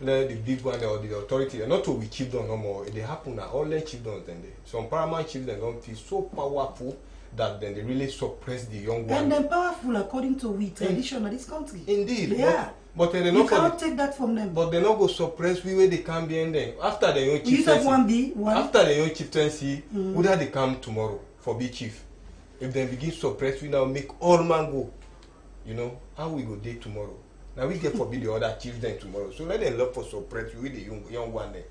the big one or the authority, not to be chiefdom no more. They happen at all the chiefdoms then some paramount chiefdoms don't feel so powerful that then they really suppress the young one. And then powerful according to we tradition of this country. Indeed. Yeah. But they you cannot take that from them. But they not go suppress we where they can be and then after the young chieftaincy. After the young chieftaincy, whether they come tomorrow for be chief. If they begin suppress, we now make all man go. You know, how we go day tomorrow. Now we get forbid the other chiefs then tomorrow. So let them look for suppress with the young one there.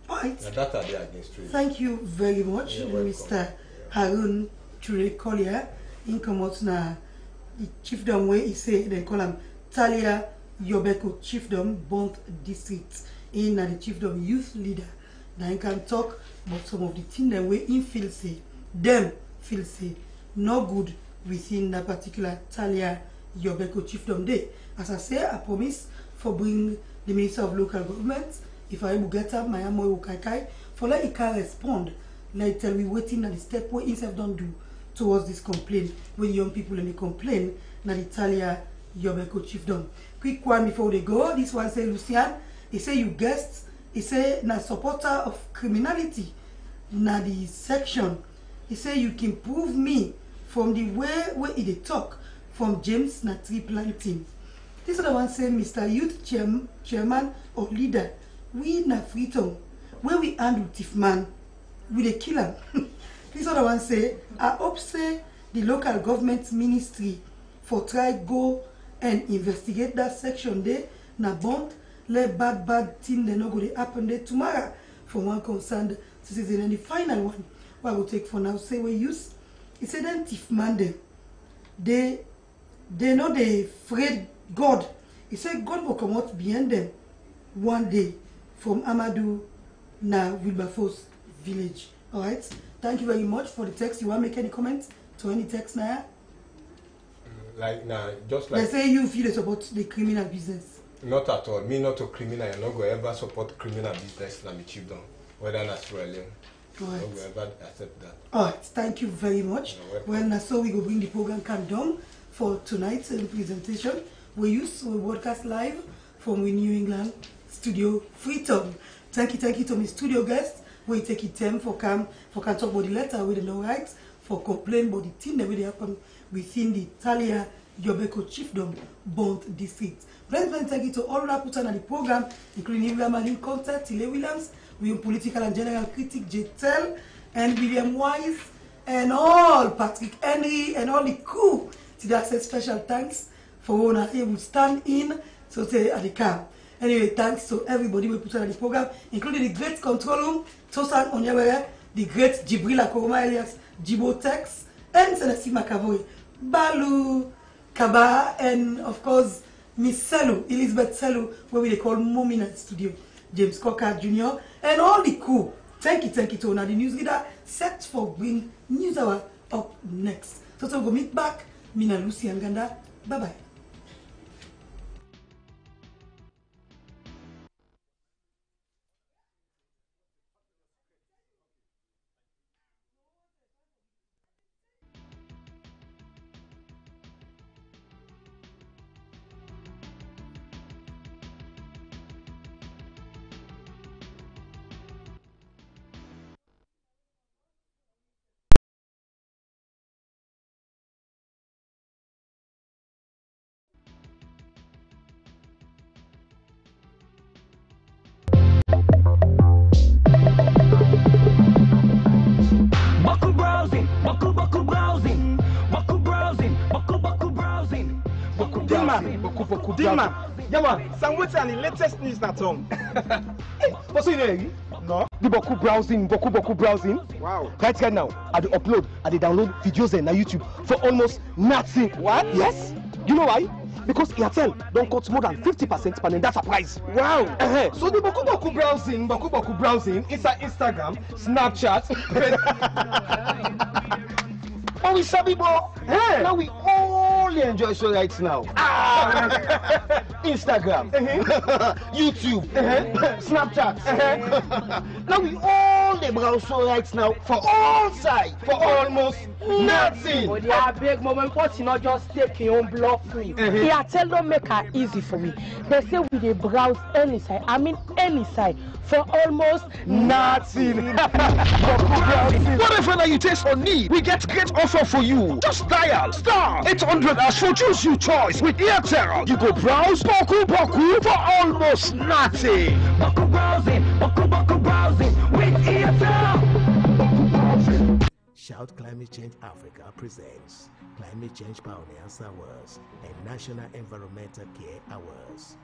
All right. Now that are they against trade. Thank you very much, Mr. Harun Chure Collier. In come out now the chiefdom where he say they call him Talia Yobeko Chiefdom Bond District. In the chiefdom youth leader. Now you can talk about some of the things that way in feel say them feel say no good within that particular Talia Yobeko Chiefdom Day. As I say, I promise for bring the Minister of Local Government, if I will get up my amoy ukaikai, for let it can respond, let tell me waiting at the step where himself don't do towards this complaint. When young people and they complain, na the Talia Yobeko Chiefdom. Quick one before they go, this one say Lucian, he say you guessed, he say na supporter of criminality, na the section, he say you can prove me from the way where he talk from James na tree planting. This other one say Mr. Youth Chairman or leader, we na freedom, where we handle thief man, we the killer. This other one say, I hope say the local government ministry for try go and investigate that section there, na bond, let bad thing they no go to happen there tomorrow for one concerned citizen. And the final one, what I will take for now, say we use, it say then thief man them, they know they afraid God. He said God will come out behind them one day from Amadou na Wilberforce village. Alright. Thank you very much for the text. You want to make any comments to any text now? Like now, just like they say you feel support the criminal business. Not at all. Me not a criminal. I'm not going to ever support criminal business na me chiefdom. Whether naturally. Alright. I'm not going to ever accept that. Alright. Thank you very much. Well, so we go bring the program come down for tonight's presentation. We use broadcast live from New England studio Freetown. Thank you to my studio guests. We take it time for come talk about the letter with the no rights for complain about the thing that will happen within the Talia Yobeko Chiefdom Bond District. President, thank you to all that put on the program, including William Marine Contact, Tile Williams, William Political and General Critic J.Tel, and William Wise, and all Patrick Henry, and all the crew. To that say special thanks for when I will stand in so say at the camp. Anyway, thanks to everybody we put on the program, including the great control room, Tosan Onyewere, the great Jibrila Koroma Elias, Jibo Tex, and Senesi Makavoy, Balu, Kaba, and of course Miss Selu, Elizabeth Selu, where we call Momina Studio, James Cocker Jr., and all the crew. Thank you to now the news leader set for bring news hour up next. So we'll go meet back. Mina Lucy Anganda. Bye-bye. What's the latest news that's on? What's in there? No. The Boku browsing. Wow. Right now, I do upload, I do download videos on YouTube for almost nothing. What? Yes. You know why? Because Airtel don't cut more than 50% per data price. Wow. So the Boku browsing inside Instagram, Snapchat. Oh, we sabi bro. Now we all really enjoy so right now. Instagram, YouTube, Snapchat. Now we all the browse so right now for all sides for almost nothing. But yeah, big moment, but you not just take your own bluff free. Yeah, tell them make it easy for me. They say we dey browse any side. I mean any side for almost nothing. Whatever you taste or need, we get great offer for you. Just dial *800 as for choose your choice with Airtel. You go browse boku for almost nothing. Boku browsing with Airtel. Shout Climate Change Africa presents Climate Change Pioneers Awards and National Environmental Care Awards,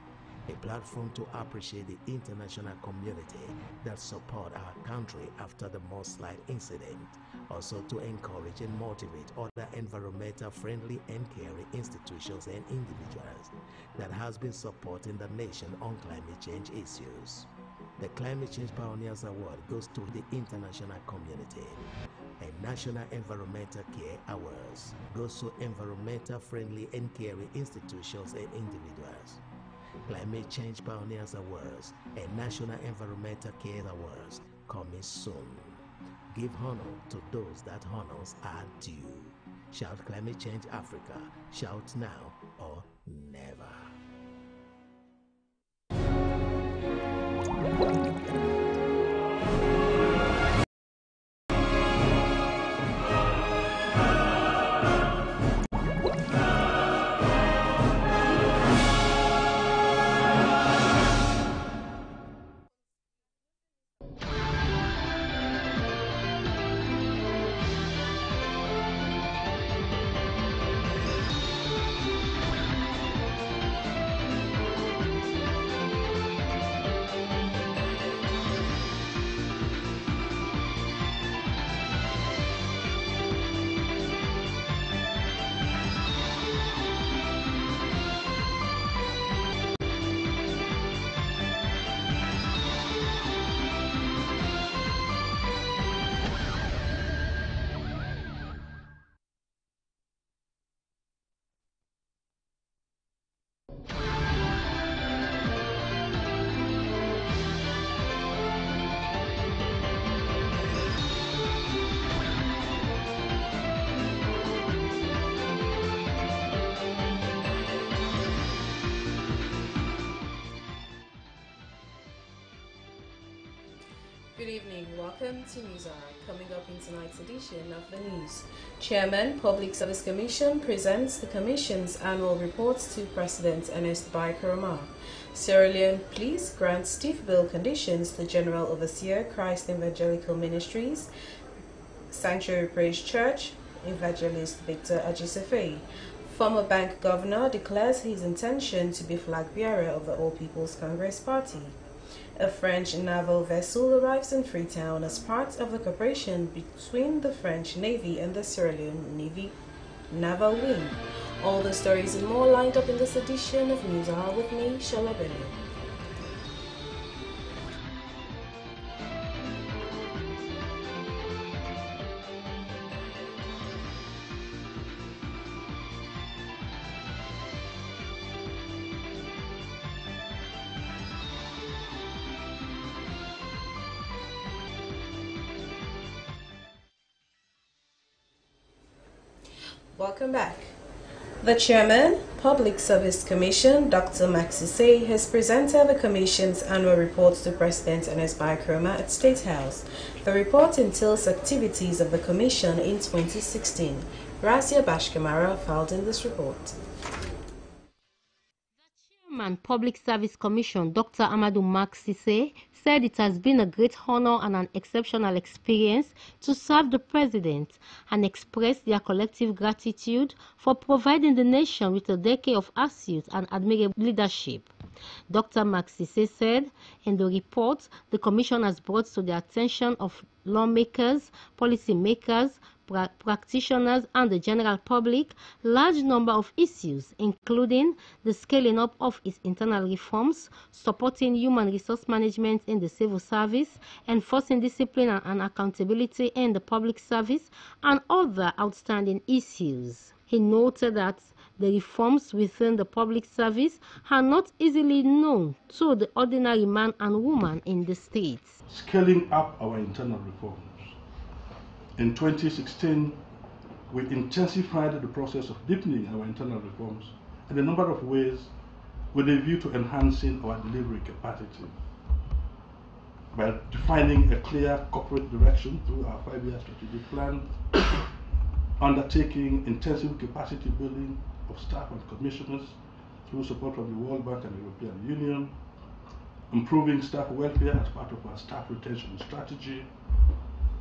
a platform to appreciate the international community that support our country after the mudslide incident, also to encourage and motivate other environmental friendly and caring institutions and individuals that has been supporting the nation on climate change issues. The Climate Change Pioneers Award goes to the international community, and National Environmental Care Awards goes to environmental friendly and caring institutions and individuals. Climate Change Pioneers Awards and National Environmental Care Awards coming soon. Give honor to those that honors are due. Shout Climate Change Africa. Shout now or never. Good evening, welcome to News Hour. Coming up in tonight's edition of the news. Chairman, Public Service Commission presents the Commission's annual reports to President Ernest Bai Koroma. Sierra Leone Police grants stiff bail conditions to General Overseer, Christ Evangelical Ministries, Sanctuary Praise Church, Evangelist Victor Ajisefe. Former bank governor declares his intention to be flag bearer of the All People's Congress Party. A French naval vessel arrives in Freetown as part of the cooperation between the French Navy and the Sierra Leone Navy Naval Wing. All the stories and more lined up in this edition of News Hour with me, Shola Bello. Welcome back. The Chairman, Public Service Commission, Dr. Sisay, has presented the Commission's annual report to President Ernest Bai Koroma at State House. The report entails activities of the Commission in 2016. Razia Bashkamara filed in this report. Chairman, Public Service Commission, Dr. Amadou Sisay, said it has been a great honor and an exceptional experience to serve the President and expressed their collective gratitude for providing the nation with a decade of astute and admirable leadership. Dr. Sisay said in the report the Commission has brought to the attention of lawmakers, policymakers, practitioners and the general public large number of issues, including the scaling up of its internal reforms, supporting human resource management in the civil service, enforcing discipline and accountability in the public service, and other outstanding issues. He noted that The reforms within the public service are not easily known to the ordinary man and woman in the states. Scaling up our internal reforms. In 2016, we intensified the process of deepening our internal reforms in a number of ways with a view to enhancing our delivery capacity by defining a clear corporate direction through our 5-year strategic plan, undertaking intensive capacity building of staff and commissioners through support from the World Bank and European Union, improving staff welfare as part of our staff retention strategy,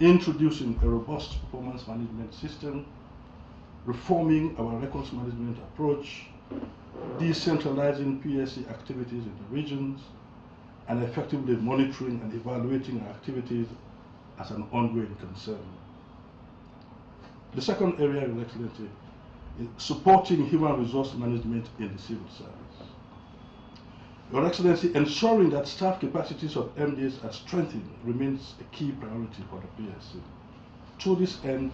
introducing a robust performance management system, reforming our records management approach, decentralizing PSC activities in the regions, and effectively monitoring and evaluating our activities as an ongoing concern. The second area, Your Excellency, is supporting human resource management in the civil service. Your Excellency, ensuring that staff capacities of MDs are strengthened remains a key priority for the PSC. To this end,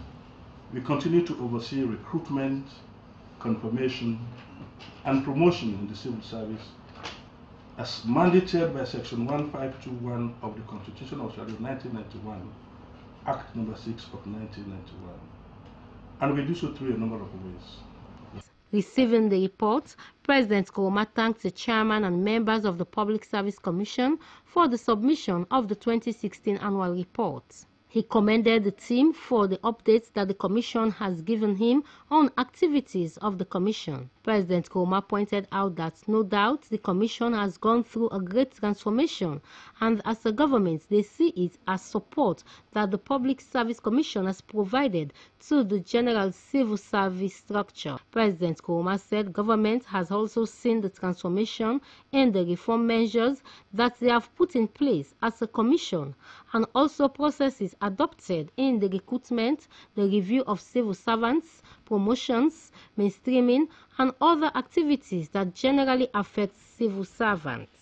we continue to oversee recruitment, confirmation, and promotion in the civil service as mandated by Section 1521 of the Constitution of Sierra Leone 1991, Act No. 6 of 1991. And we do so through a number of ways. Receiving the report, President Koroma thanked the chairman and members of the Public Service Commission for the submission of the 2016 annual report. He commended the team for the updates that the Commission has given him on activities of the Commission. President Koroma pointed out that no doubt the Commission has gone through a great transformation, and as a government they see it as support that the Public Service Commission has provided to the general civil service structure. President Koroma said government has also seen the transformation and the reform measures that they have put in place as a commission, and also processes adopted in the recruitment, the review of civil servants, promotions, mainstreaming, and other activities that generally affect civil servants.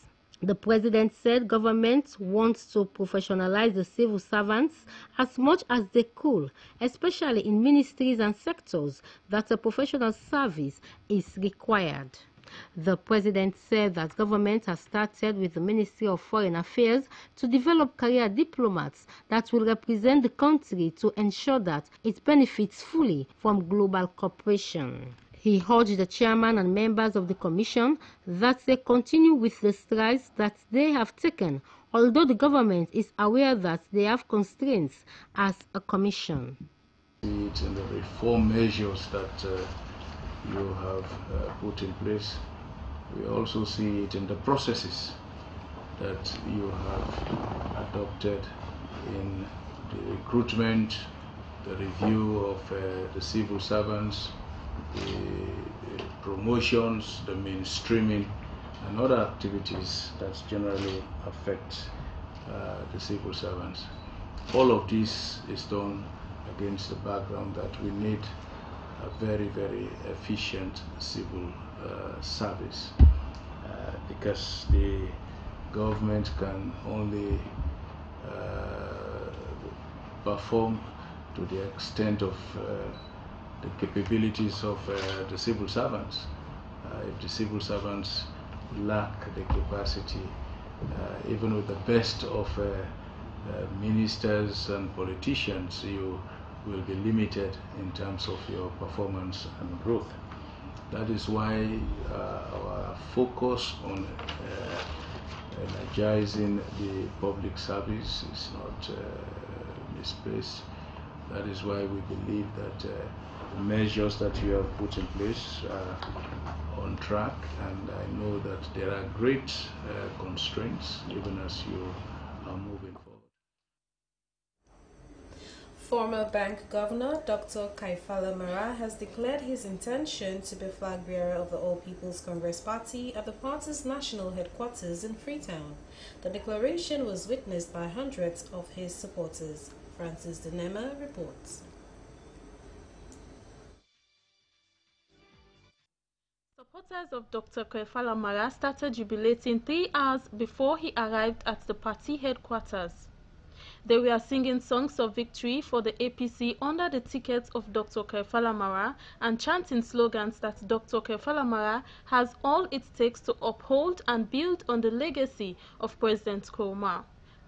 The President said government wants to professionalize the civil servants as much as they could, especially in ministries and sectors that a professional service is required. The President said that government has started with the Ministry of Foreign Affairs to develop career diplomats that will represent the country to ensure that it benefits fully from global cooperation. He urged the chairman and members of the Commission that they continue with the strides that they have taken, although the government is aware that they have constraints as a commission. It's in the reform measures that you have put in place. We also see it in the processes that you have adopted in the recruitment, the review of the civil servants, the promotions, the mainstreaming, and other activities that generally affect the civil servants. All of this is done against the background that we need a very, very efficient civil service, because the government can only perform to the extent of the capabilities of the civil servants. If the civil servants lack the capacity, even with the best of ministers and politicians, you will be limited in terms of your performance and growth. That is why our focus on energizing the public service is not misplaced. That is why we believe that the measures that you have put in place are on track, and I know that there are great constraints even as you are moving forward. Former bank governor Dr. Kaifala Mara has declared his intention to be flag bearer of the All People's Congress Party at the party's national headquarters in Freetown. The declaration was witnessed by hundreds of his supporters. Francis Denema reports. Supporters of Dr. Kaifala Mara started jubilating 3 hours before he arrived at the party headquarters. They were singing songs of victory for the APC under the ticket of Dr. Kefala and chanting slogans that Dr. Kefala has all it takes to uphold and build on the legacy of President Nkrumah.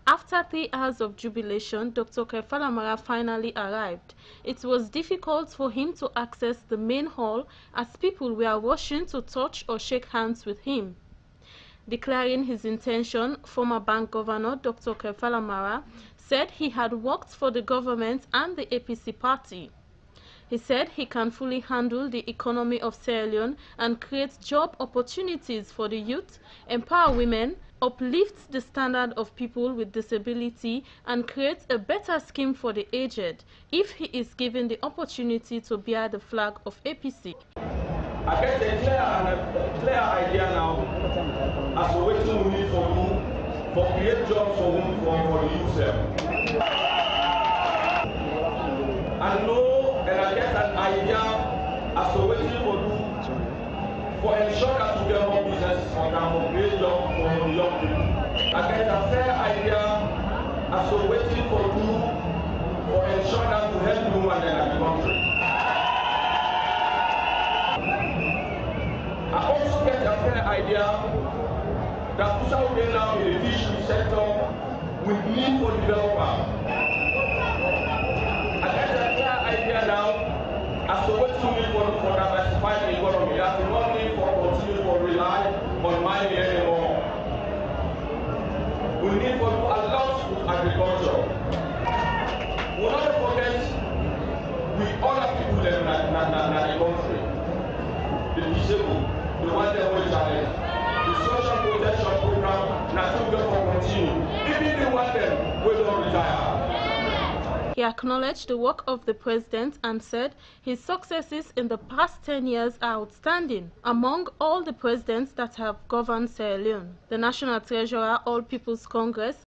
After 3 hours of jubilation, Dr. Kefala finally arrived. It was difficult for him to access the main hall as people were rushing to touch or shake hands with him. Declaring his intention, former bank governor Dr. Kefala said he had worked for the government and the APC party. He said he can fully handle the economy of Sierra Leone and create job opportunities for the youth, empower women, uplift the standard of people with disability, and create a better scheme for the aged if he is given the opportunity to bear the flag of APC. I get a clear idea now as to what we need for you, for create jobs for the youth. I know and I get an idea as to what we do for ensure that we get more business and create jobs for the young people. I get a fair idea as to what we do for ensure that we help women in the country. I also get a fair idea that Pusa will now in the fishery sector with need for development. I get a clear idea now as to what we need for diversify the economy. That we don't need for continue to rely on mining anymore. We need for a lot of agriculture. We will not forget we other people in the country, the disabled, the one that will challenge, the social protection program, not to continue. Even the one that will not retire. He acknowledged the work of the president and said his successes in the past 10 years are outstanding among all the presidents that have governed Sierra Leone. The National Treasurer, All People's Congress,